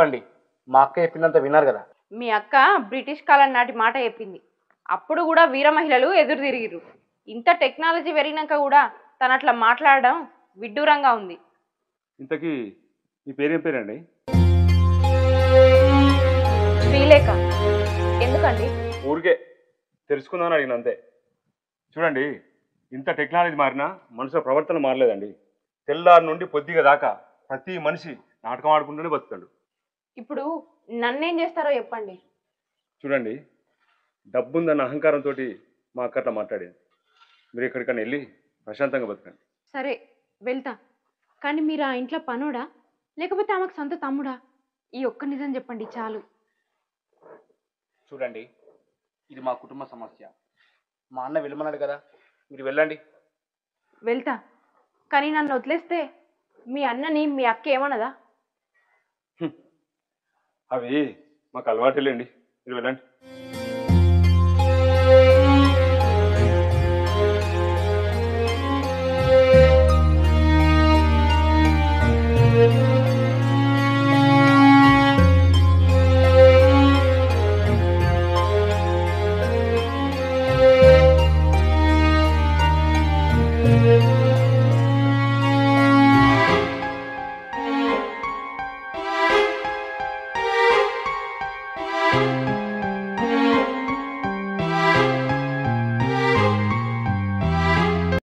చెప్పండి. మా అక్క చెప్పినంత విన్నారు కదా. మీ అక్క బ్రిటిష్ కాలం నాటి మాట చెప్పింది. అప్పుడు కూడా వీర మహిళలు ఎదురు తిరిగిర్రు. ఇంత టెక్నాలజీ పెరిగినాక కూడా తను అట్లా మాట్లాడడం విడ్డూరంగా ఉంది. ఇంతకీ మీ పేరేం పేరండి? శ్రీలేఖ. ఎందుకండి? ఊరికే తెలుసుకుందామని అడిగిన అంతే. చూడండి, ఇంత టెక్నాలజీ మారినా మనుషుల ప్రవర్తన మారలేదండి. తెల్లారి నుండి పొద్దుగా దాకా ప్రతి మనిషి నాటకం ఆడుకుంటూనే బతుకుతాడు. ఇప్పుడు నన్నేం చేస్తారో చెప్పండి. చూడండి, డబ్బుందన్న అహంకారంతో మా అక్క అట్లా మాట్లాడేది. మీరు ఎక్కడికైనా వెళ్ళి ప్రశాంతంగా బతకండి. సరే వెళ్తా. కానీ మీరు ఆ ఇంట్లో పనుడా లేకపోతే ఆమెకు సొంత తమ్ముడా? ఈ ఒక్క నిజం చెప్పండి చాలు. చూడండి, ఇది మా కుటుంబ సమస్య. మా అన్న వెళ్ళమన్నాడు కదా, మీరు వెళ్ళండి. వెళ్తా. కానీ నన్ను వదిలేస్తే మీ అన్నని మీ అక్క ఏమన్నదా? అవి మాకు అలవాటులేండి, మీరు వెళ్ళండి.